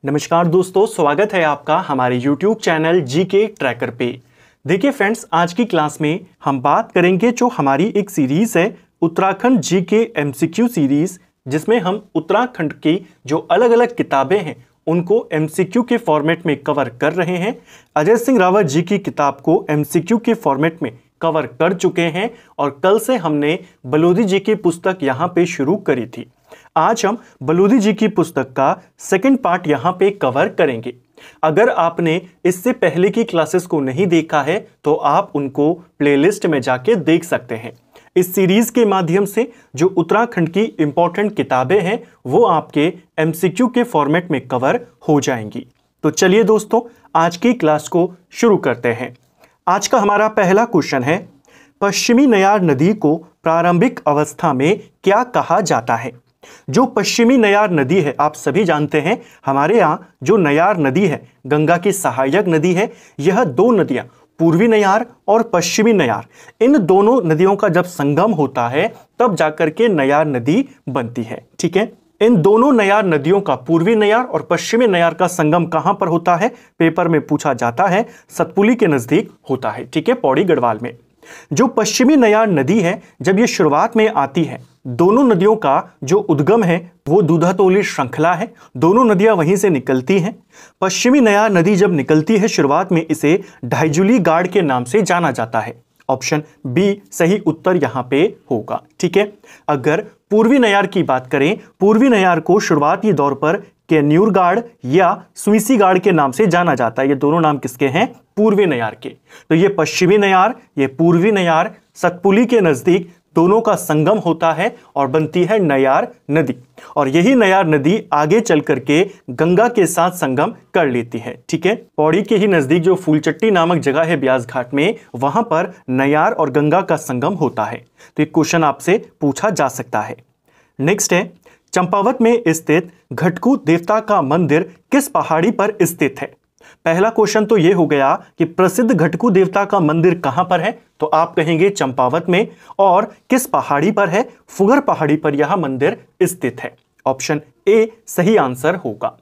नमस्कार दोस्तों, स्वागत है आपका हमारे YouTube चैनल जीके ट्रैकर पे। देखिए फ्रेंड्स, आज की क्लास में हम बात करेंगे जो हमारी एक सीरीज है उत्तराखंड जीके एमसीक्यू सीरीज, जिसमें हम उत्तराखंड की जो अलग अलग किताबें हैं उनको एमसीक्यू के फॉर्मेट में कवर कर रहे हैं। अजय सिंह रावत जी की किताब को एमसीक्यू के फॉर्मेट में कवर कर चुके हैं और कल से हमने बलोदी जी की पुस्तक यहाँ पे शुरू करी थी। आज हम बलोदी जी की पुस्तक का सेकंड पार्ट यहाँ पे कवर करेंगे। अगर आपने इससे पहले की क्लासेस को नहीं देखा है तो आप उनको प्लेलिस्ट में जाके देख सकते हैं। इस सीरीज के माध्यम से जो उत्तराखंड की इंपॉर्टेंट किताबें हैं वो आपके एमसीक्यू के फॉर्मेट में कवर हो जाएंगी। तो चलिए दोस्तों, आज की क्लास को शुरू करते हैं। आज का हमारा पहला क्वेश्चन है, पश्चिमी नयार नदी को प्रारंभिक अवस्था में क्या कहा जाता है? जो पश्चिमी नयार नदी है, आप सभी जानते हैं हमारे यहाँ जो नयार नदी है गंगा की सहायक नदी है। यह दो नदियां, पूर्वी नयार और पश्चिमी नयार, इन दोनों नदियों का जब संगम होता है तब जाकर के नयार नदी बनती है। ठीक है, इन दोनों नयार नदियों का, पूर्वी नयार और पश्चिमी नयार का संगम कहां पर होता है? पेपर में पूछा जाता है, सतपुली के नजदीक होता है। ठीक है, पौड़ी गढ़वाल में। जो पश्चिमी नयार नदी है, जब ये शुरुआत में आती है, दोनों नदियों का जो उद्गम है वो दूधातोली श्रृंखला है। दोनों नदियां वहीं से निकलती हैं। पश्चिमी नयार नदी जब निकलती है शुरुआत में इसे ढाईजुली गाड़ के नाम से जाना जाता है। ऑप्शन बी सही उत्तर यहां पे होगा। ठीक है, अगर पूर्वी नयार की बात करें, पूर्वी नयार को शुरुआती दौर पर कैन्यूर गाड़ या सुइसी गाड़ के नाम से जाना जाता है। ये दोनों नाम किसके हैं? पूर्वी नयार के। तो ये पश्चिमी नयार, ये पूर्वी नयार, सतपुली के नजदीक दोनों का संगम होता है और बनती है नयार नदी। और यही नयार नदी आगे चल करके गंगा के साथ संगम कर लेती है। ठीक है, पौड़ी के ही नजदीक जो फूलचट्टी नामक जगह है ब्यास घाट में, वहां पर नयार और गंगा का संगम होता है। तो एक क्वेश्चन आपसे पूछा जा सकता है। नेक्स्ट है, चंपावत में स्थित घटकू देवता का मंदिर किस पहाड़ी पर स्थित है? पहला क्वेश्चन तो यह हो गया कि प्रसिद्ध घटकू देवता का मंदिर कहां पर है, तो आप कहेंगे चंपावत में। और किस पहाड़ी पर है? फुगर पहाड़ी पर यह मंदिर स्थित है। ऑप्शन ए सही आंसर होगा।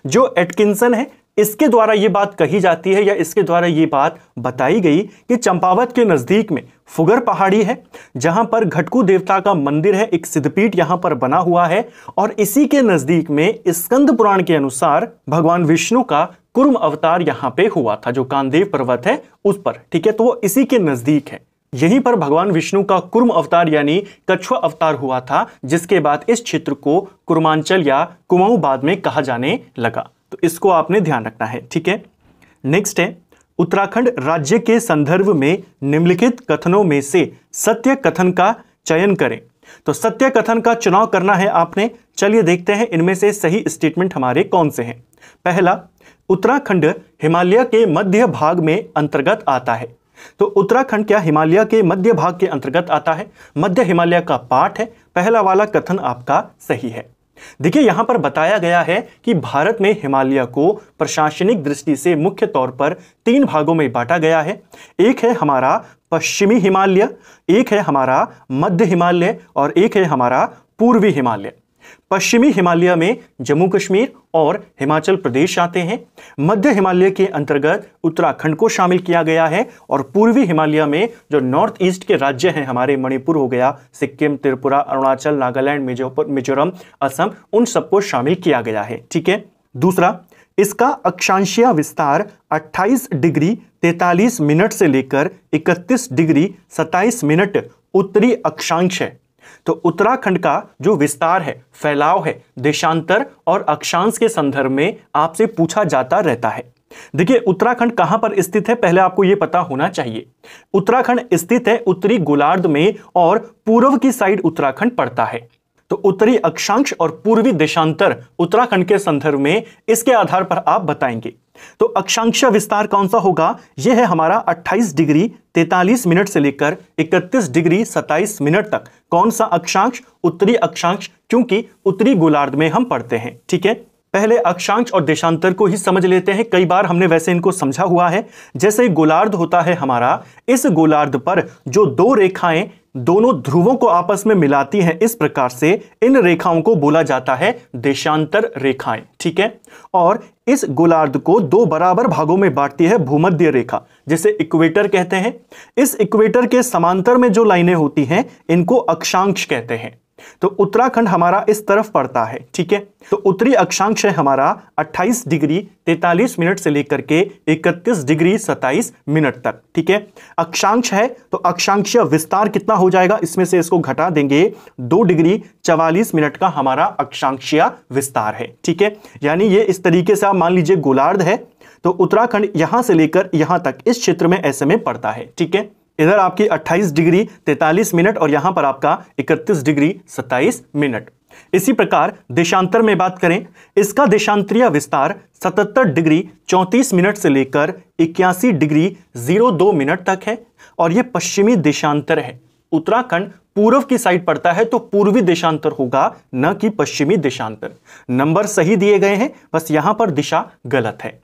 जो एटकिंसन है, इसके द्वारा यह बात कही जाती है या इसके द्वारा यह बात बताई गई कि चंपावत के नजदीक में फुगर पहाड़ी है जहां पर घटकू देवता का मंदिर है, एक सिद्धपीठ यहां पर बना हुआ है। और इसी के नजदीक में स्कंद पुराण के अनुसार भगवान विष्णु का कुर्म अवतार यहां पे हुआ था, जो कांदेव पर्वत है उस पर। ठीक है, तो वो इसी के नजदीक है। यहीं पर भगवान विष्णु का कुर्म अवतार यानी कछुआ अवतार हुआ था, जिसके बाद इस क्षेत्र को कुर्मांचल या कुमाऊं बाद में कहा जाने लगा। तो इसको आपने ध्यान रखना है। ठीक है, नेक्स्ट है, उत्तराखंड राज्य के संदर्भ में निम्नलिखित कथनों में से सत्य कथन का चयन करें। तो सत्य कथन का चुनाव करना है आपने। चलिए देखते हैं इनमें से सही स्टेटमेंट हमारे कौन से हैं। पहला, उत्तराखंड हिमालय के मध्य भाग में अंतर्गत आता है। तो उत्तराखंड क्या हिमालय के मध्य भाग के अंतर्गत आता है? मध्य हिमालय का पार्ट है। पहला वाला कथन आपका सही है। देखिए, यहां पर बताया गया है कि भारत में हिमालय को प्रशासनिक दृष्टि से मुख्य तौर पर 3 भागों में बांटा गया है। एक है हमारा पश्चिमी हिमालय, एक है हमारा मध्य हिमालय और एक है हमारा पूर्वी हिमालय। पश्चिमी हिमालय में जम्मू कश्मीर और हिमाचल प्रदेश आते हैं। मध्य हिमालय के अंतर्गत उत्तराखंड को शामिल किया गया है और पूर्वी हिमालय में जो नॉर्थ ईस्ट के राज्य हैं, हमारे मणिपुर हो गया, सिक्किम, त्रिपुरा, अरुणाचल, नागालैंड, मिजोरम, असम, उन सबको शामिल किया गया है। ठीक है, दूसरा, इसका अक्षांशीय विस्तार 28 डिग्री 43 मिनट से लेकर 31 डिग्री 27 मिनट उत्तरी अक्षांश है। तो उत्तराखंड का जो विस्तार है, फैलाव है, देशांतर और अक्षांश के संदर्भ में आपसे पूछा जाता रहता है। देखिए, उत्तराखंड कहां पर स्थित है पहले आपको यह पता होना चाहिए। उत्तराखंड स्थित है उत्तरी गोलार्ध में और पूर्व की साइड उत्तराखंड पड़ता है। तो उत्तरी अक्षांश और पूर्वी देशांतर उत्तराखंड के संदर्भ में इसके आधार पर आप बताएंगे। तो अक्षांशीय विस्तार कौन सा होगा? यह है हमारा 28 डिग्री 43 मिनट से लेकर 31 डिग्री 27 मिनट तक। कौन सा अक्षांश? उत्तरी अक्षांश, क्योंकि उत्तरी गोलार्ध में हम पढ़ते हैं। ठीक है, पहले अक्षांश और देशांतर को ही समझ लेते हैं। कई बार हमने वैसे इनको समझा हुआ है। जैसे गोलार्ध होता है हमारा, इस गोलार्ध पर जो 2 रेखाएं दोनों ध्रुवों को आपस में मिलाती हैं, इस प्रकार से इन रेखाओं को बोला जाता है देशांतर रेखाएं। ठीक है, और इस गोलार्ध को दो बराबर भागों में बांटती है भूमध्य रेखा, जिसे इक्वेटर कहते हैं। इस इक्वेटर के समांतर में जो लाइनें होती हैं इनको अक्षांश कहते हैं। तो उत्तराखंड हमारा इस तरफ पड़ता है। ठीक है, तो उत्तरी अक्षांश है हमारा 28 डिग्री 43 मिनट से लेकर के 31 डिग्री 27 मिनट तक। ठीक है, अक्षांश है तो अक्षांशीय विस्तार कितना हो जाएगा, इसमें से इसको घटा देंगे, 2 डिग्री 44 मिनट का हमारा अक्षांशीय विस्तार है। ठीक है, यानी ये इस तरीके से आप मान लीजिए गोलार्ध है, तो उत्तराखंड यहां से लेकर यहां तक इस क्षेत्र में ऐसे में पड़ता है। ठीक है, इधर आपकी 28 डिग्री 43 मिनट और यहां पर आपका 31 डिग्री 27 मिनट। इसी प्रकार देशांतर में बात करें, इसका देशांतरीय विस्तार 77 डिग्री 34 मिनट से लेकर 81 डिग्री 02 मिनट तक है और यह पश्चिमी देशांतर है। उत्तराखंड पूर्व की साइड पड़ता है तो पूर्वी देशांतर होगा, न कि पश्चिमी देशांतर। नंबर सही दिए गए हैं, बस यहां पर दिशा गलत है।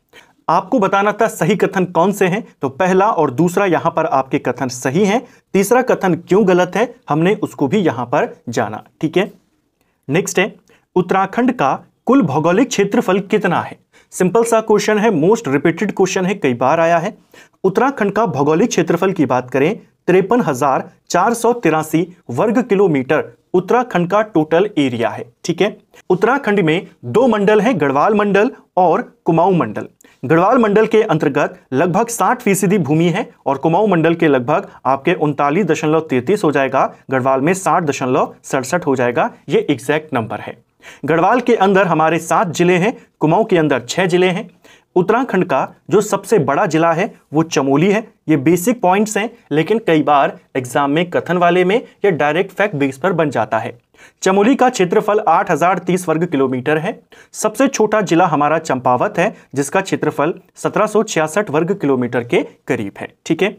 आपको बताना था सही कथन कौन से हैं, तो पहला और दूसरा यहां पर आपके कथन सही हैं। तीसरा कथन क्यों गलत है हमने उसको भी यहां पर जाना। ठीक है, नेक्स्ट है, उत्तराखंड का कुल भौगोलिक क्षेत्रफल कितना है। सिंपल सा क्वेश्चन है, मोस्ट रिपीटेड क्वेश्चन है, कई बार आया है। उत्तराखंड का भौगोलिक क्षेत्रफल की बात करें 53,483 वर्ग किलोमीटर उत्तराखंड का टोटल एरिया है। ठीक है, उत्तराखंड में 2 मंडल हैं, गढ़वाल मंडल और कुमाऊं मंडल। गढ़वाल मंडल के अंतर्गत लगभग 60% भूमि है और कुमाऊं मंडल के लगभग आपके 39.33 हो जाएगा, गढ़वाल में 60.67 हो जाएगा। ये एग्जैक्ट नंबर है। गढ़वाल के अंदर हमारे 7 जिले हैं, कुमाऊं के अंदर 6 जिले हैं। उत्तराखंड का जो सबसे बड़ा जिला है वो चमोली है। ये बेसिक पॉइंट्स हैं, लेकिन कई बार एग्जाम में कथन वाले में या डायरेक्ट फैक्ट बेस पर बन जाता है। चमोली का क्षेत्रफल 8030 वर्ग किलोमीटर है। सबसे छोटा जिला हमारा चंपावत है, जिसका क्षेत्रफल 1766 वर्ग किलोमीटर के करीब है। ठीक है,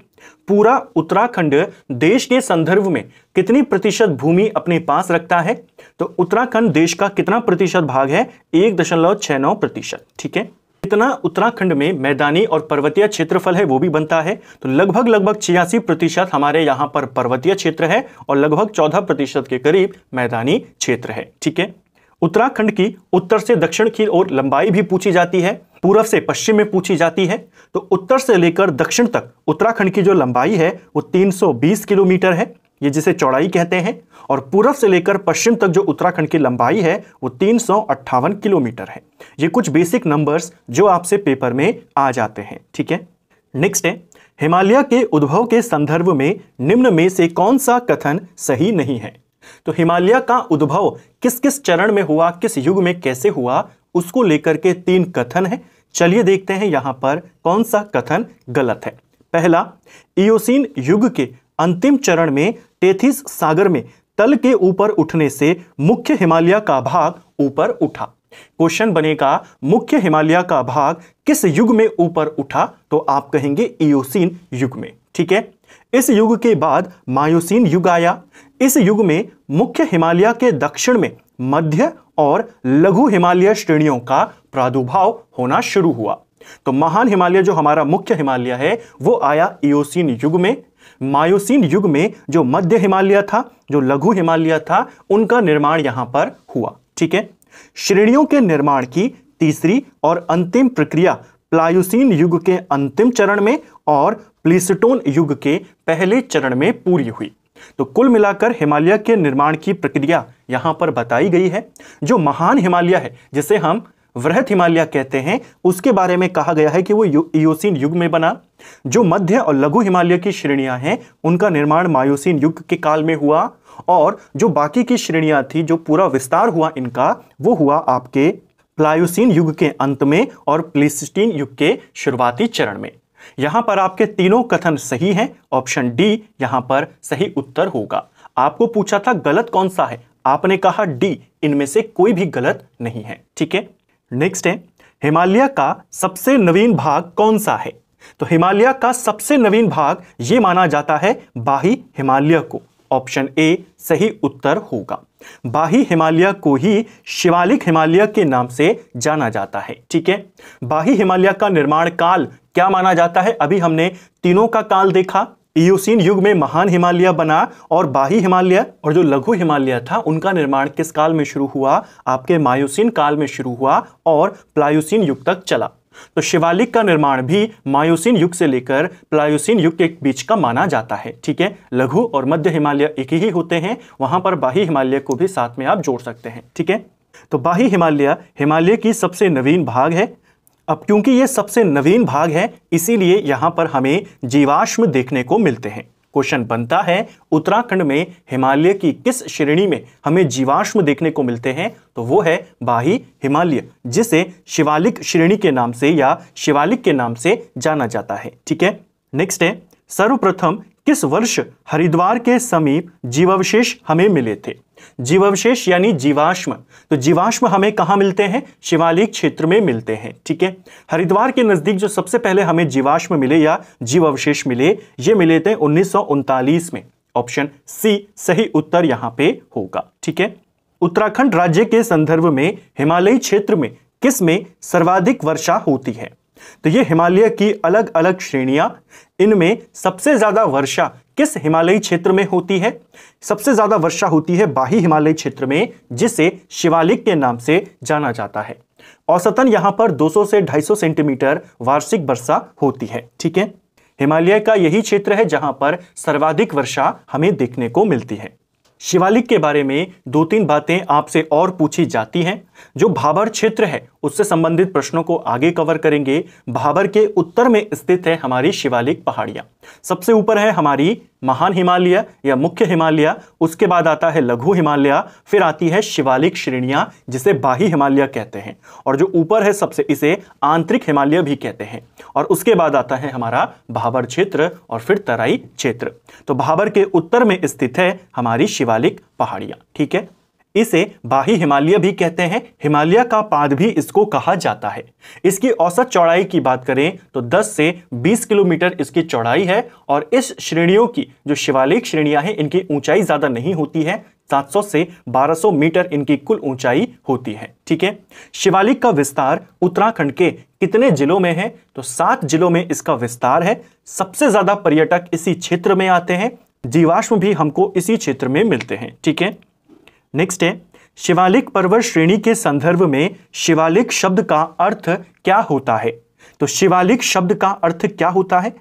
पूरा उत्तराखंड देश के संदर्भ में कितनी प्रतिशत भूमि अपने पास रखता है, तो उत्तराखंड देश का कितना प्रतिशत भाग है, 1.69%। ठीक है, इतना उत्तराखंड में मैदानी और पर्वतीय क्षेत्रफल है वो भी बनता है। तो लगभग 86% हमारे यहां पर पर्वतीय क्षेत्र है और लगभग 14% के करीब मैदानी क्षेत्र है। ठीक है, उत्तराखंड की उत्तर से दक्षिण की ओर लंबाई भी पूछी जाती है, पूर्व से पश्चिम में पूछी जाती है। तो उत्तर से लेकर दक्षिण तक उत्तराखंड की जो लंबाई है वो 320 किलोमीटर है, ये जिसे चौड़ाई कहते हैं, और पूर्व से लेकर पश्चिम तक जो उत्तराखंड की लंबाई है वो 358 किलोमीटर है। ये कुछ बेसिक नंबर्स जो आपसे पेपर में आ जाते हैं। ठीक है, नेक्स्ट है, हिमालय के उद्भव के संदर्भ में निम्न में से कौन सा कथन सही नहीं है। तो हिमालय का उद्भव किस किस चरण में हुआ, किस युग में कैसे हुआ, उसको लेकर के 3 कथन है। चलिए देखते हैं यहां पर कौन सा कथन गलत है। पहला, इयोसीन युग के अंतिम चरण में टेथिस सागर में तल के ऊपर उठने से मुख्य हिमालय का भाग ऊपर उठा। क्वेश्चन बनेगा मुख्य हिमालय का भाग किस युग में ऊपर उठा, तो आप कहेंगे इयोसीन युग में। ठीक है, इस युग के बाद मायोसीन युग आया। इस युग में मुख्य हिमालय के दक्षिण में मध्य और लघु हिमालय श्रेणियों का प्रादुर्भाव होना शुरू हुआ। तो महान हिमालय जो हमारा मुख्य हिमालय है वो आया इयोसीन युग में। मायोसीन युग में जो मध्य हिमालय था, जो लघु हिमालय था, उनका निर्माण यहां पर हुआ। ठीक है, श्रेणियों के निर्माण की तीसरी और अंतिम प्रक्रिया प्लायोसीन युग के अंतिम चरण में और प्लीस्टोन युग के पहले चरण में पूरी हुई। तो कुल मिलाकर हिमालय के निर्माण की प्रक्रिया यहां पर बताई गई है। जो महान हिमालय है, जिसे हम वृहत हिमालय कहते हैं, उसके बारे में कहा गया है कि वो इयोसीन युग में बना। जो मध्य और लघु हिमालय की श्रेणियां हैं उनका निर्माण मायोसीन युग के काल में हुआ, और जो बाकी की श्रेणियां थी, जो पूरा विस्तार हुआ इनका, वो हुआ आपके प्लायोसीन युग के अंत में और प्लीस्टोसीन युग के शुरुआती चरण में। यहां पर आपके तीनों कथन सही हैं, ऑप्शन डी यहां पर सही उत्तर होगा। आपको पूछा था गलत कौन सा है, आपने कहा डी, इनमें से कोई भी गलत नहीं है। ठीक है, नेक्स्ट है, हिमालय का सबसे नवीन भाग कौन सा है। तो हिमालय का सबसे नवीन भाग यह माना जाता है बाही हिमालय को। ऑप्शन ए सही उत्तर होगा। बाही हिमालय को ही शिवालिक हिमालय के नाम से जाना जाता है। ठीक है, बाही हिमालय का निर्माण काल क्या माना जाता है। अभी हमने तीनों का काल देखा, इयोसीन युग में महान हिमालय बना और बाही हिमालय और जो लघु हिमालय था उनका निर्माण किस काल में शुरू हुआ? आपके मायोसीन काल में शुरू हुआ और प्लायोसीन युग तक चला। तो शिवालिक का निर्माण भी मायोसीन युग से लेकर प्लायोसीन युग के बीच का माना जाता है। ठीक है, लघु और मध्य हिमालय एक ही होते हैं, वहां पर बाही हिमालय को भी साथ में आप जोड़ सकते हैं। ठीक है, तो बाही हिमालय हिमालय की सबसे नवीन भाग है। अब क्योंकि ये सबसे नवीन भाग है इसीलिए यहां पर हमें जीवाश्म देखने को मिलते हैं। क्वेश्चन बनता है उत्तराखंड में हिमालय की किस श्रेणी में हमें जीवाश्म देखने को मिलते हैं? तो वो है बाही हिमालय, जिसे शिवालिक श्रेणी के नाम से या शिवालिक के नाम से जाना जाता है। ठीक है, नेक्स्ट है, सर्वप्रथम किस वर्ष हरिद्वार के समीप जीवावशेष हमें मिले थे? जीवावशेष यानी जीवाश्म, तो जीवाश्म हमें कहां मिलते हैं? शिवालिक क्षेत्र में मिलते हैं। ठीक है, हरिद्वार के नजदीक जो सबसे पहले हमें जीवाश्म मिले या जीवावशेष मिले, ये मिले थे 1939 में। ऑप्शन सी सही उत्तर यहां पे होगा। ठीक है, उत्तराखंड राज्य के संदर्भ में हिमालयी क्षेत्र में किस में सर्वाधिक वर्षा होती है? तो ये हिमालय की अलग अलग श्रेणियां, इनमें सबसे ज्यादा वर्षा किस हिमालयी क्षेत्र में होती है? सबसे ज्यादा वर्षा होती है बाही हिमालयी क्षेत्र में, जिसे शिवालिक के नाम से जाना जाता है। औसतन यहां पर 200 से 250 सेंटीमीटर वार्षिक वर्षा होती है। ठीक है, हिमालय का यही क्षेत्र है जहां पर सर्वाधिक वर्षा हमें देखने को मिलती है। शिवालिक के बारे में 2-3 बातें आपसे और पूछी जाती हैं। जो भाबर क्षेत्र है उससे संबंधित प्रश्नों को आगे कवर करेंगे। भाबर के उत्तर में स्थित है हमारी शिवालिक पहाड़ियां। सबसे ऊपर है हमारी महान हिमालय या मुख्य हिमालय, उसके बाद आता है लघु हिमालय, फिर आती है शिवालिक श्रेणियां जिसे बाही हिमालय कहते हैं, और जो ऊपर है सबसे इसे आंतरिक हिमालय भी कहते हैं, और उसके बाद आता है हमारा भाबर क्षेत्र और फिर तराई क्षेत्र। तो भाबर के उत्तर में स्थित है हमारी शिवालिक पहाड़ियां। ठीक है, इसे बाही हिमालय भी कहते हैं, हिमालय का पाद भी इसको कहा जाता है। इसकी औसत चौड़ाई की बात करें तो 10 से 20 किलोमीटर इसकी चौड़ाई है, और इस श्रेणियों की जो शिवालिक श्रेणियां हैं इनकी ऊंचाई ज्यादा नहीं होती है, 700 से 1200 मीटर इनकी कुल ऊंचाई होती है। ठीक है, शिवालिक का विस्तार उत्तराखंड के कितने जिलों में है? तो 7 जिलों में इसका विस्तार है। सबसे ज्यादा पर्यटक इसी क्षेत्र में आते हैं, जीवाश्म भी हमको इसी क्षेत्र में मिलते हैं। ठीक है, नेक्स्ट है, शिवालिक पर्वत श्रेणी के संदर्भ में शिवालिक शब्द का अर्थ क्या होता है? तो शिवालिक शब्द का अर्थ क्या होता है?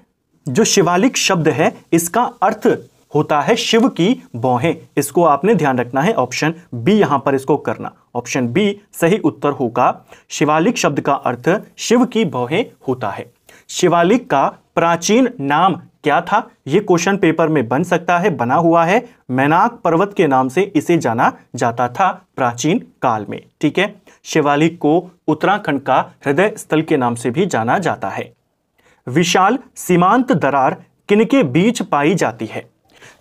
जो शिवालिक शब्द है इसका अर्थ होता है शिव की भौहें। इसको आपने ध्यान रखना है, ऑप्शन बी यहां पर इसको करना, ऑप्शन बी सही उत्तर होगा। शिवालिक शब्द का अर्थ शिव की भौहें होता है। शिवालिक का प्राचीन नाम क्या था? यह क्वेश्चन पेपर में बन सकता है, बना हुआ है। मैनाक पर्वत के नाम से इसे जाना जाता था प्राचीन काल में। ठीक है, शिवालिक को उत्तराखंड का हृदय स्थल के नाम से भी जाना जाता है। विशाल सीमांत दरार किनके बीच पाई जाती है?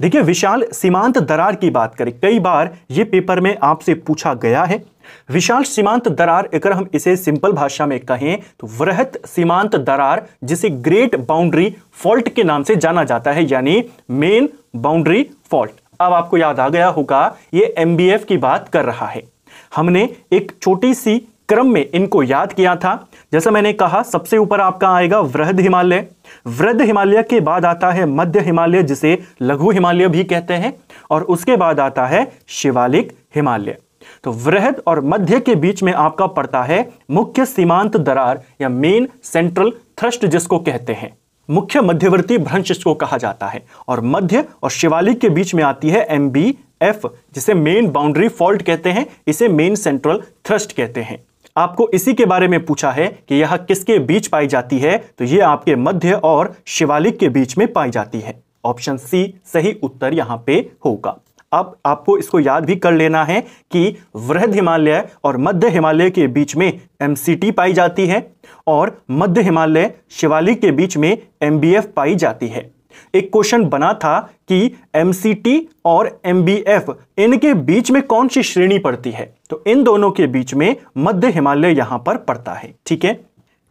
देखिए, विशाल सीमांत दरार की बात करें, कई बार यह पेपर में आपसे पूछा गया है। विशाल सीमांत दरार, अगर हम इसे सिंपल भाषा में कहें तो वृहत सीमांत दरार, जिसे ग्रेट बाउंड्री फॉल्ट के नाम से जाना जाता है, यानी मेन बाउंड्री फॉल्ट। अब आपको याद आ गया होगा ये MBF की बात कर रहा है। हमने एक छोटी सी क्रम में इनको याद किया था। जैसा मैंने कहा, सबसे ऊपर आपका आएगा वृहद हिमालय, वृहद हिमालय के बाद आता है मध्य हिमालय जिसे लघु हिमालय भी कहते हैं, और उसके बाद आता है शिवालिक हिमालय। तो वृहद और मध्य के बीच में आपका पड़ता है मुख्य सीमांत दरार या मेन सेंट्रल थ्रस्ट जिसको कहते हैं, मुख्य मध्यवर्ती भ्रंश इसको कहा जाता है, और मध्य और शिवालिक के बीच में आती है MBF जिसे मेन बाउंड्री फॉल्ट कहते हैं, इसे मेन सेंट्रल थ्रस्ट कहते हैं। आपको इसी के बारे में पूछा है कि यह किसके बीच पाई जाती है, तो यह आपके मध्य और शिवालिक के बीच में पाई जाती है। ऑप्शन सी सही उत्तर यहां पे होगा। अब आपको इसको याद भी कर लेना है कि वृहद हिमालय और मध्य हिमालय के बीच में MCT पाई जाती है, और मध्य हिमालय शिवालिक के बीच में MBF पाई जाती है। एक क्वेश्चन बना था कि MCT और MBF इनके बीच में कौन सी श्रेणी पड़ती है, तो इन दोनों के बीच में मध्य हिमालय यहां पर पड़ता है। ठीक है,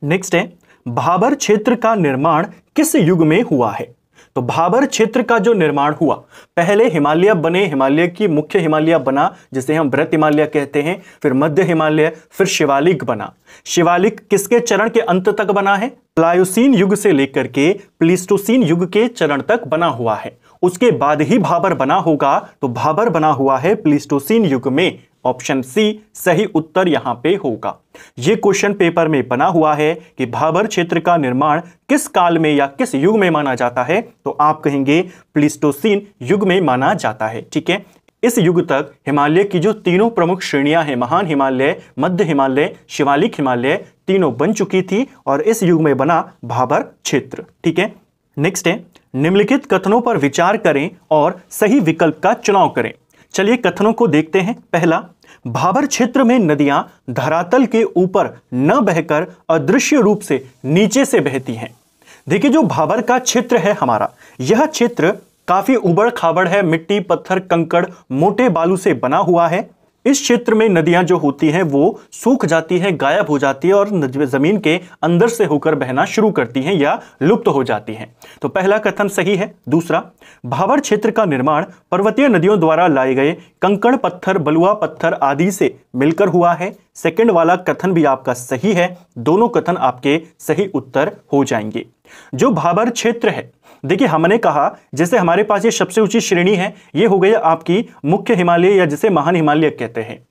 नेक्स्ट है, भाबर क्षेत्र का निर्माण किस युग में हुआ है? तो भाबर क्षेत्र का जो निर्माण हुआ, पहले हिमालय बने, हिमालय की मुख्य हिमालय बना जिसे हम बृहत हिमालय कहते हैं, फिर मध्य हिमालय, फिर शिवालिक बना। शिवालिक किसके चरण के अंत तक बना है? प्लायोसीन युग से लेकर के प्लीस्टोसीन युग के चरण तक बना हुआ है। उसके बाद ही भाबर बना होगा, तो भाबर बना हुआ है प्लीस्टोसीन युग में। ऑप्शन सी सही उत्तर यहां पे होगा। यह क्वेश्चन पेपर में बना हुआ है कि भाबर क्षेत्र का निर्माण किस काल में या किस युग में माना जाता है, तो आप कहेंगे प्लीस्टोसीन युग में माना जाता है। ठीक है, इस युग तक हिमालय की जो तीनों प्रमुख श्रेणियां हैं, महान हिमालय, मध्य हिमालय, शिवालिक हिमालय, तीनों बन चुकी थी और इस युग में बना भाबर क्षेत्र। ठीक है, नेक्स्ट है, निम्नलिखित कथनों पर विचार करें और सही विकल्प का चुनाव करें। चलिए कथनों को देखते हैं। पहला, भाबर क्षेत्र में नदियां धरातल के ऊपर न बहकर अदृश्य रूप से नीचे से बहती हैं। देखिए, जो भाबर का क्षेत्र है हमारा, यह क्षेत्र काफी उबड़ खाबड़ है, मिट्टी, पत्थर, कंकड़, मोटे बालू से बना हुआ है। इस क्षेत्र में नदियां जो होती हैं वो सूख जाती हैं, गायब हो जाती है और जमीन के अंदर से होकर बहना शुरू करती हैं या लुप्त हो जाती हैं। तो पहला कथन सही है। दूसरा, भाबर क्षेत्र का निर्माण पर्वतीय नदियों द्वारा लाए गए कंकड़ पत्थर, बलुआ पत्थर आदि से मिलकर हुआ है। सेकंड वाला कथन भी आपका सही है। दोनों कथन आपके सही उत्तर हो जाएंगे। जो भाबर क्षेत्र है, देखिए हमने कहा जैसे हमारे पास ये सबसे ऊंची श्रेणी है, ये हो गई आपकी मुख्य हिमालय या जिसे महान हिमालय कहते हैं।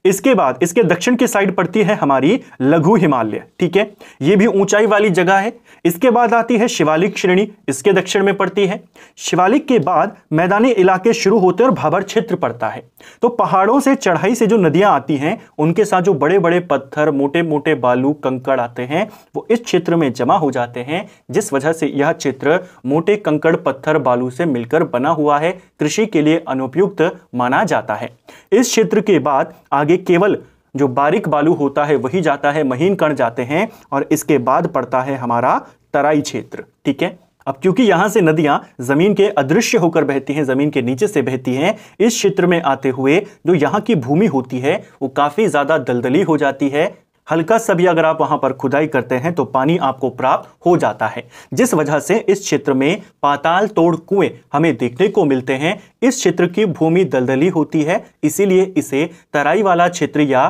इसके बाद इसके दक्षिण की साइड पड़ती है हमारी लघु हिमालय। ठीक है, ये भी ऊंचाई वाली जगह है। इसके बाद आती है शिवालिक श्रेणी, इसके दक्षिण में पड़ती है। शिवालिक के बाद मैदानी इलाके शुरू होते हैं और भाबर क्षेत्र पड़ता है। तो पहाड़ों से चढ़ाई से जो नदियां आती हैं, उनके साथ जो बड़े बड़े पत्थर, मोटे मोटे बालू, कंकड़ आते हैं, वो इस क्षेत्र में जमा हो जाते हैं, जिस वजह से यह क्षेत्र मोटे कंकड़, पत्थर, बालू से मिलकर बना हुआ है, कृषि के लिए अनुपयुक्त माना जाता है। इस क्षेत्र के बाद आगे केवल जो बारीक बालू होता है वही जाता है, महीन कण जाते हैं और इसके बाद पड़ता है हमारा तराई क्षेत्र। ठीक है, अब क्योंकि यहां से नदियां जमीन के अदृश्य होकर बहती हैं, जमीन के नीचे से बहती हैं, इस क्षेत्र में आते हुए जो यहां की भूमि होती है वो काफी ज्यादा दलदली हो जाती है। हल्का सा भी अगर आप वहां पर खुदाई करते हैं तो पानी आपको प्राप्त हो जाता है, जिस वजह से इस क्षेत्र में पाताल तोड़ कुएं हमें देखने को मिलते हैं। इस क्षेत्र की भूमि दलदली होती है, इसीलिए इसे तराई वाला क्षेत्र या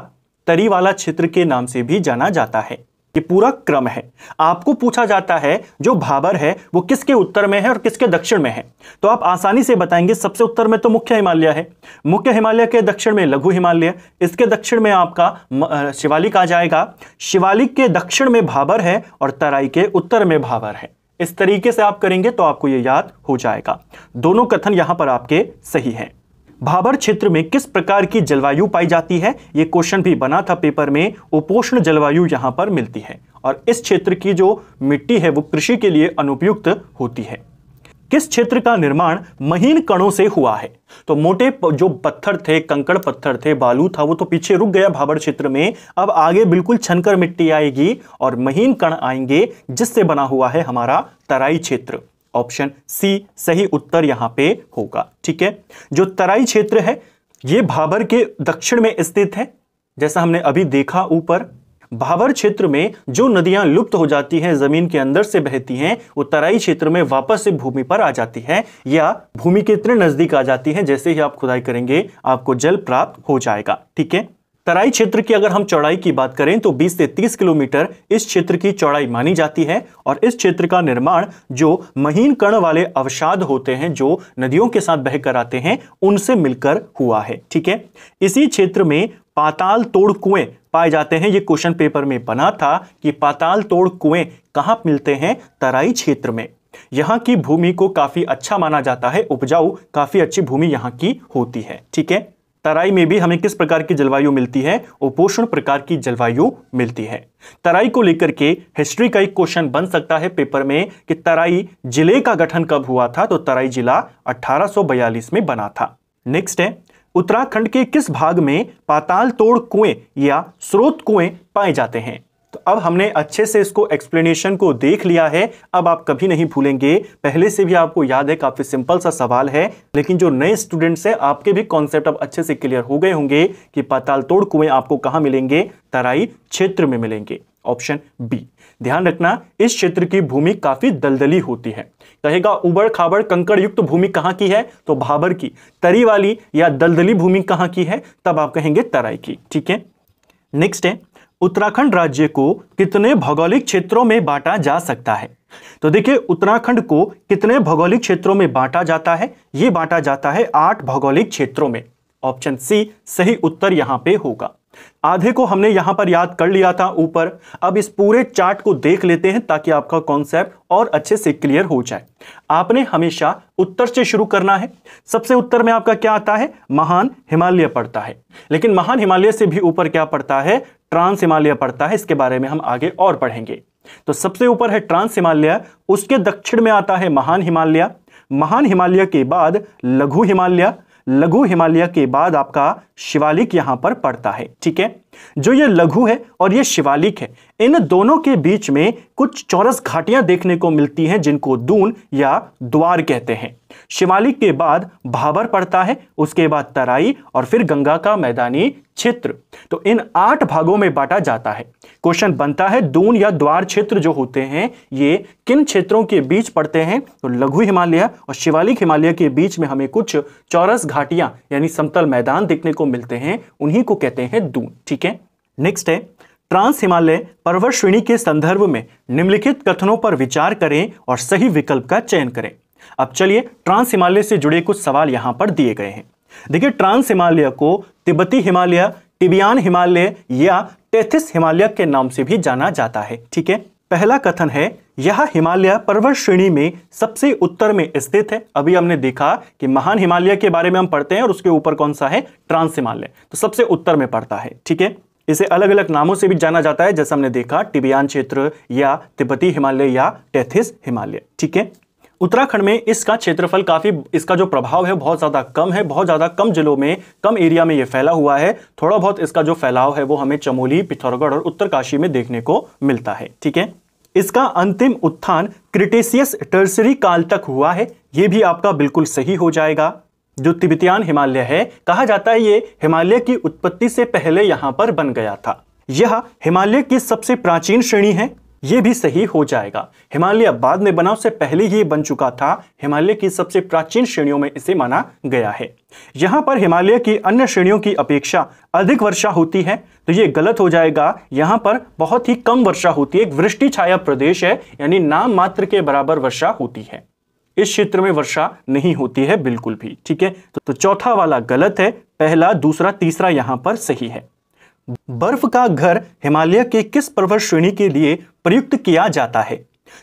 तरी वाला क्षेत्र के नाम से भी जाना जाता है। ये पूरा क्रम है। आपको पूछा जाता है जो भाबर है वो किसके उत्तर में है और किसके दक्षिण में है, तो आप आसानी से बताएंगे सबसे उत्तर में तो मुख्य हिमालय है, मुख्य हिमालय के दक्षिण में लघु हिमालय, इसके दक्षिण में आपका शिवालिक आ जाएगा, शिवालिक के दक्षिण में भाबर है और तराई के उत्तर में भाबर है। इस तरीके से आप करेंगे तो आपको यह याद हो जाएगा। दोनों कथन यहां पर आपके सही हैं। भाबर क्षेत्र में किस प्रकार की जलवायु पाई जाती है, यह क्वेश्चन भी बना था पेपर में। उपोष्ण जलवायु यहां पर मिलती है और इस क्षेत्र की जो मिट्टी है वो कृषि के लिए अनुपयुक्त होती है। किस क्षेत्र का निर्माण महीन कणों से हुआ है, तो मोटे जो पत्थर थे, कंकड़ पत्थर थे, बालू था, वो तो पीछे रुक गया भाबर क्षेत्र में। अब आगे बिल्कुल छनकर मिट्टी आएगी और महीन कण आएंगे, जिससे बना हुआ है हमारा तराई क्षेत्र। ऑप्शन सी सही उत्तर यहां पे होगा। ठीक है, जो तराई क्षेत्र है ये भाबर के दक्षिण में स्थित है। जैसा हमने अभी देखा ऊपर, भाबर क्षेत्र में जो नदियां लुप्त हो जाती हैं, जमीन के अंदर से बहती हैं, वो तराई क्षेत्र में वापस से भूमि पर आ जाती है या भूमि के इतने नजदीक आ जाती है, जैसे ही आप खुदाई करेंगे आपको जल प्राप्त हो जाएगा। ठीक है, तराई क्षेत्र की अगर हम चौड़ाई की बात करें तो 20 से 30 किलोमीटर इस क्षेत्र की चौड़ाई मानी जाती है और इस क्षेत्र का निर्माण जो महीन कण वाले अवसाद होते हैं, जो नदियों के साथ बहकर आते हैं, उनसे मिलकर हुआ है। ठीक है, इसी क्षेत्र में पाताल तोड़ कुएं पाए जाते हैं। ये क्वेश्चन पेपर में बना था कि पाताल तोड़ कुएं कहां मिलते हैं, तराई क्षेत्र में। यहां की भूमि को काफी अच्छा माना जाता है, उपजाऊ, काफी अच्छी भूमि यहां की होती है। ठीक है, तराई में भी हमें किस प्रकार की जलवायु मिलती है, उपोष्ण प्रकार की जलवायु मिलती है। तराई को लेकर के हिस्ट्री का एक क्वेश्चन बन सकता है पेपर में कि तराई जिले का गठन कब हुआ था, तो तराई जिला 1842 में बना था। नेक्स्ट है, उत्तराखंड के किस भाग में पाताल तोड़ कुएं या स्रोत कुएं पाए जाते हैं। तो अब हमने अच्छे से इसको एक्सप्लेनेशन को देख लिया है, अब आप कभी नहीं भूलेंगे। पहले से भी आपको याद है, काफी सिंपल सा सवाल है, लेकिन जो नए स्टूडेंट्स हैं आपके भी कॉन्सेप्ट अब अच्छे से क्लियर हो गए होंगे कि पाताल तोड़ कुएं आपको कहां मिलेंगे, तराई क्षेत्र में मिलेंगे। Option B. ध्यान रखना, इस क्षेत्र की भूमि काफी दलदली होती है। कहेगा उबड़ खाबड़ कंकड़ युक्त भूमि कहां की है, तो भाबर की। तरी वाली या दलदली भूमि कहां की है, तब आप कहेंगे तराई की। ठीक है, नेक्स्ट है, उत्तराखंड राज्य को कितने भौगोलिक क्षेत्रों में बांटा जा सकता है। तो देखिए, उत्तराखंड को कितने भौगोलिक क्षेत्रों में बांटा जाता है, यह बांटा जाता है 8 भौगोलिक क्षेत्रों में। ऑप्शन सी सही उत्तर यहां पे होगा। आधे को हमने यहां पर याद कर लिया था ऊपर। अब इस पूरे चार्ट को देख लेते हैं ताकि आपका कॉन्सेप्ट और अच्छे से क्लियर हो जाए। आपने हमेशा उत्तर से शुरू करना है। सबसे उत्तर में आपका क्या आता है, महान हिमालय पड़ता है। लेकिन महान हिमालय से भी ऊपर क्या पड़ता है, ट्रांस हिमालय पड़ता है। इसके बारे में हम आगे और पढ़ेंगे। तो सबसे ऊपर है ट्रांस हिमालय, उसके दक्षिण में आता है महान हिमालय, महान हिमालय के बाद लघु हिमालय, लघु हिमालय के बाद आपका शिवालिक यहां पर पड़ता है। ठीक है, जो ये लघु है और ये शिवालिक है, इन दोनों के बीच में कुछ चौरस घाटियां देखने को मिलती हैं जिनको दून या द्वार कहते हैं। शिवालिक के बाद भाबर पड़ता है, उसके बाद तराई और फिर गंगा का मैदानी क्षेत्र। तो इन 8 भागों में बांटा जाता है। क्वेश्चन बनता है दून या द्वार क्षेत्र जो होते हैं ये किन क्षेत्रों के बीच पड़ते हैं, तो लघु हिमालय और शिवालिक हिमालय के बीच में हमें कुछ चौरस घाटियां यानी समतल मैदान देखने को मिलते हैं, उन्हीं को कहते हैं दून। ठीक है, नेक्स्ट है, ट्रांस हिमालय पर्वत श्रेणी के संदर्भ में निम्नलिखित कथनों पर विचार करें और सही विकल्प का चयन करें। अब चलिए ट्रांस हिमालय से जुड़े कुछ सवाल यहां पर दिए गए हैं। देखिए, ट्रांस हिमालय को तिब्बती हिमालय, टिबियान हिमालय या टेथिस हिमालय के नाम से भी जाना जाता है। ठीक है, पहला कथन है यह हिमालय पर्वत श्रेणी में सबसे उत्तर में स्थित है। अभी हमने देखा कि महान हिमालय के बारे में हम पढ़ते हैं और उसके ऊपर कौन सा है, ट्रांस हिमालय, तो सबसे उत्तर में पड़ता है। ठीक है, इसे अलग अलग नामों से भी जाना जाता है, जैसा हमने देखा टिबियान क्षेत्र या तिब्बती हिमालय या टेथिस हिमालय। ठीक है, उत्तराखंड में इसका क्षेत्रफल काफी, इसका जो प्रभाव है बहुत ज्यादा कम है। बहुत ज्यादा कम जिलों में, कम एरिया में यह फैला हुआ है। थोड़ा बहुत इसका जो फैलाव है वो हमें चमोली, पिथौरागढ़ और उत्तरकाशी में देखने को मिलता है। ठीक है, इसका अंतिम उत्थान क्रिटेशियस टर्सरी काल तक हुआ है, यह भी आपका बिल्कुल सही हो जाएगा। जो तिब्बतियान हिमालय है, कहा जाता है ये हिमालय की उत्पत्ति से पहले यहां पर बन गया था। यह हिमालय की सबसे प्राचीन श्रेणी है, यह भी सही हो जाएगा। हिमालय बाद में बना, उससे पहले ही बन चुका था। हिमालय की सबसे प्राचीन श्रेणियों में इसे माना गया है। यहां पर हिमालय की अन्य श्रेणियों की अपेक्षा अधिक वर्षा होती है, तो यह गलत हो जाएगा। यहां पर बहुत ही कम वर्षा होती है, एक वृष्टि छाया प्रदेश है, यानी नाम मात्र के बराबर वर्षा होती है। इस क्षेत्र में वर्षा नहीं होती है बिल्कुल भी। ठीक है, तो चौथा वाला गलत है, पहला, दूसरा, तीसरा यहां पर सही है। बर्फ का घर हिमालय के किस पर्वत श्रेणी के लिए प्रयुक्त किया जाता है,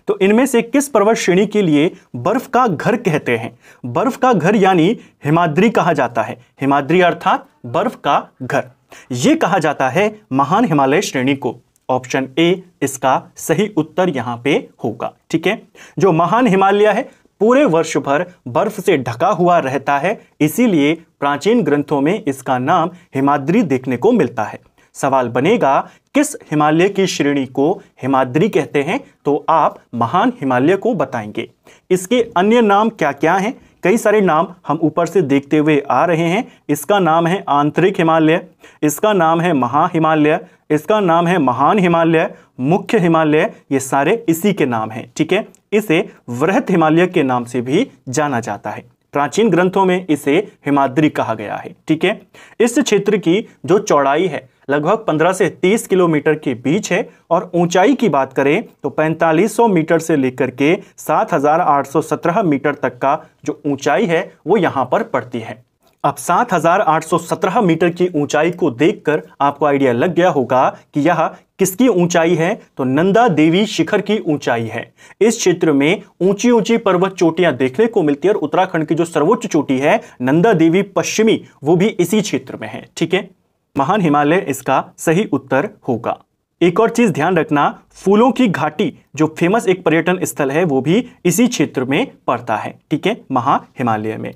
तो इनमें से किस पर्वत श्रेणी के लिए बर्फ का घर कहते हैं। बर्फ का घर यानी हिमाद्री कहा जाता है। हिमाद्री अर्थात बर्फ का घर, यह कहा जाता है महान हिमालय श्रेणी को। ऑप्शन ए इसका सही उत्तर यहां पे होगा। ठीक है, जो महान हिमालय है पूरे वर्ष भर बर्फ से ढका हुआ रहता है, इसीलिए प्राचीन ग्रंथों में इसका नाम हिमाद्री देखने को मिलता है। सवाल बनेगा किस हिमालय की श्रेणी को हिमाद्री कहते हैं, तो आप महान हिमालय को बताएंगे। इसके अन्य नाम क्या क्या हैं, कई सारे नाम हम ऊपर से देखते हुए आ रहे हैं। इसका नाम है आंतरिक हिमालय, इसका नाम है महा हिमालय, इसका नाम है महान हिमालय, मुख्य हिमालय, ये सारे इसी के नाम हैं। ठीक है, इसे वृहत हिमालय के नाम से भी जाना जाता है। प्राचीन ग्रंथों में इसे हिमाद्री कहा गया है। ठीक है, इस क्षेत्र की जो चौड़ाई है लगभग 15 से 30 किलोमीटर के बीच है और ऊंचाई की बात करें तो 4500 मीटर से लेकर के 7817 मीटर तक का जो ऊंचाई है वो यहां पर पड़ती है। अब 7817 मीटर की ऊंचाई को देखकर आपको आइडिया लग गया होगा कि यह किसकी ऊंचाई है, तो नंदा देवी शिखर की ऊंचाई है। इस क्षेत्र में ऊंची ऊंची पर्वत चोटियां देखने को मिलती है और उत्तराखंड की जो सर्वोच्च चोटी है नंदा देवी पश्चिमी, वो भी इसी क्षेत्र में है। ठीक है, महान हिमालय इसका सही उत्तर होगा। एक और चीज ध्यान रखना, फूलों की घाटी जो फेमस एक पर्यटन स्थल है वो भी इसी क्षेत्र में पड़ता है। ठीक है, महा हिमालय में।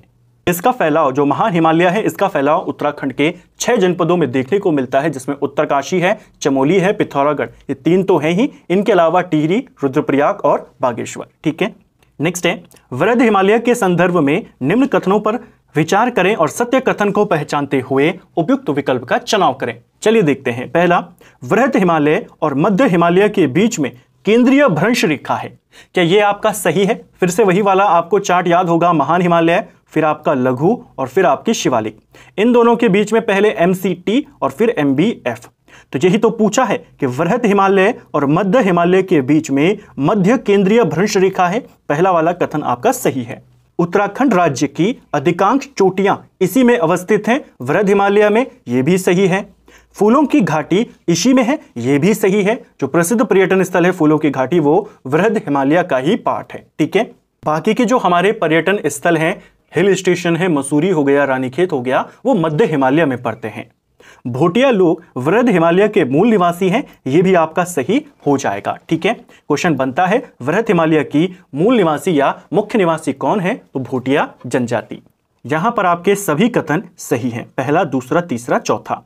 इसका फैलाव, जो महान हिमालय है, इसका फैलाव उत्तराखंड के 6 जनपदों में देखने को मिलता है, जिसमें उत्तरकाशी है, चमोली है, पिथौरागढ़, ये 3 तो हैं ही। इनके अलावा टिहरी, रुद्रप्रयाग और बागेश्वर। ठीक है, नेक्स्ट है वृहद हिमालय के संदर्भ में निम्न कथनों पर विचार करें और सत्य कथन को पहचानते हुए उपयुक्त विकल्प का चुनाव करें। चलिए देखते हैं। पहला, वृहद हिमालय और मध्य हिमालय के बीच में केंद्रीय भ्रंश रेखा है। क्या यह आपका सही है? फिर से वही वाला आपको चार्ट याद होगा, महान हिमालय, फिर आपका लघु और फिर आपकी शिवालिक। इन दोनों के बीच में पहले MCT और फिर MBF। तो यही तो पूछा है कि वृहद हिमालय और मध्य हिमालय के बीच में मध्य केंद्रीय भ्रंश रेखा है। पहला वाला कथन आपका सही है। उत्तराखंड राज्य की अधिकांश चोटियां इसी में अवस्थित हैं, वृहद हिमालय में, यह भी सही है। फूलों की घाटी इसी में है, यह भी सही है। जो प्रसिद्ध पर्यटन स्थल है फूलों की घाटी, वो वृहद हिमालय का ही पार्ट है। ठीक है, बाकी के जो हमारे पर्यटन स्थल हैं, हिल स्टेशन है, मसूरी हो गया, रानीखेत हो गया, वो मध्य हिमालय में पड़ते हैं। भोटिया लोग वृहद हिमालय के मूल निवासी हैं, यह भी आपका सही हो जाएगा। ठीक है, क्वेश्चन बनता है वृहद हिमालय की मूल निवासी या मुख्य निवासी कौन है? तो भोटिया जनजाति। यहां पर आपके सभी कथन सही हैं, पहला, दूसरा, तीसरा, चौथा।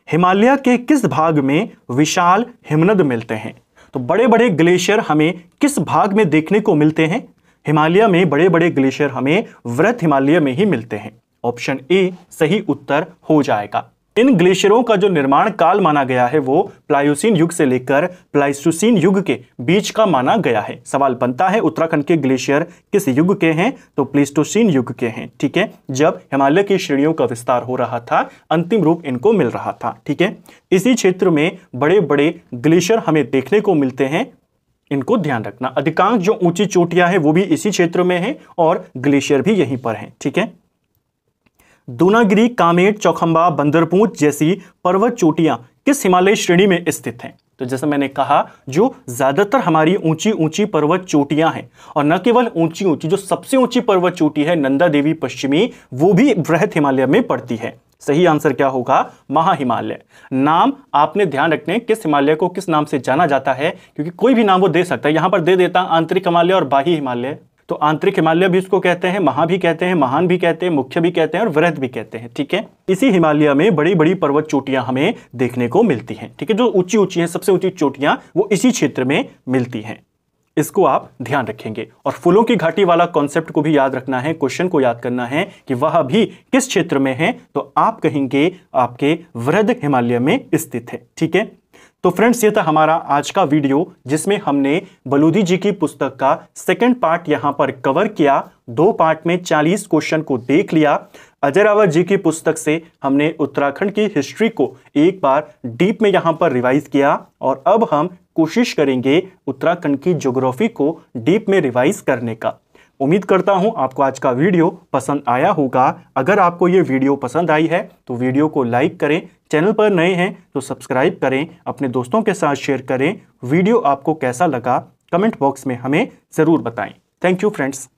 हिमालय के किस भाग में विशाल हिमनद मिलते हैं? तो बड़े बड़े ग्लेशियर हमें किस भाग में देखने को मिलते हैं? हिमालय में बड़े बड़े ग्लेशियर हमें वृहद हिमालय में ही मिलते हैं। ऑप्शन ए सही उत्तर हो जाएगा। इन ग्लेशियरों का जो निर्माण काल माना गया है वो प्लायोसीन युग से लेकर प्लाइस्टोसीन युग के बीच का माना गया है। सवाल बनता है उत्तराखंड के ग्लेशियर किस युग के हैं? तो प्लाइस्टोसीन युग के हैं। ठीक है, जब हिमालय की श्रेणियों का विस्तार हो रहा था, अंतिम रूप इनको मिल रहा था। ठीक है, इसी क्षेत्र में बड़े बड़े ग्लेशियर हमें देखने को मिलते हैं, इनको ध्यान रखना। अधिकांश जो ऊंची चोटियां हैं वो भी इसी क्षेत्र में हैं और ग्लेशियर भी यहीं पर हैं। ठीक है, दूनागिरी, कामेट, चौखंबा, बंदरपूंछ जैसी पर्वत चोटियां किस हिमालय श्रेणी में स्थित हैं? तो जैसे मैंने कहा, जो ज्यादातर हमारी ऊंची ऊंची पर्वत चोटियां हैं, और न केवल ऊंची ऊंची, जो सबसे ऊंची पर्वत चोटी है नंदा देवी पश्चिमी, वो भी वृहद हिमालय में पड़ती है। सही आंसर क्या होगा? महाहिमालय। नाम आपने ध्यान रखने, किस हिमालय को किस नाम से जाना जाता है, क्योंकि कोई भी नाम वो दे सकता है। यहां पर दे देता आंतरिक हिमालय और बाह्य हिमालय, तो आंतरिक हिमालय भी उसको कहते हैं, महा भी कहते हैं, महान भी कहते हैं, मुख्य भी कहते हैं और वृहद भी कहते हैं। ठीक है, इसी हिमालय में बड़ी बड़ी पर्वत चोटियां हमें देखने को मिलती हैं। ठीक है, जो ऊंची ऊंची हैं, सबसे ऊंची चोटियां वो इसी क्षेत्र में मिलती हैं। इसको आप ध्यान रखेंगे। और फूलों की घाटी वाला कॉन्सेप्ट को भी याद रखना है, क्वेश्चन को याद करना है कि वह भी किस क्षेत्र में है, तो आप कहेंगे आपके वृहद हिमालय में स्थित है। ठीक है, तो फ्रेंड्स ये था हमारा आज का वीडियो, जिसमें हमने बलूदी जी की पुस्तक का सेकंड पार्ट यहां पर कवर किया। 2 पार्ट में 40 क्वेश्चन को देख लिया। अजय रावत जी की पुस्तक से हमने उत्तराखंड की हिस्ट्री को एक बार डीप में यहां पर रिवाइज किया, और अब हम कोशिश करेंगे उत्तराखंड की ज्योग्राफी को डीप में रिवाइज करने का। उम्मीद करता हूं आपको आज का वीडियो पसंद आया होगा। अगर आपको ये वीडियो पसंद आई है तो वीडियो को लाइक करें, चैनल पर नए हैं तो सब्सक्राइब करें, अपने दोस्तों के साथ शेयर करें। वीडियो आपको कैसा लगा कमेंट बॉक्स में हमें ज़रूर बताएं। Thank you friends.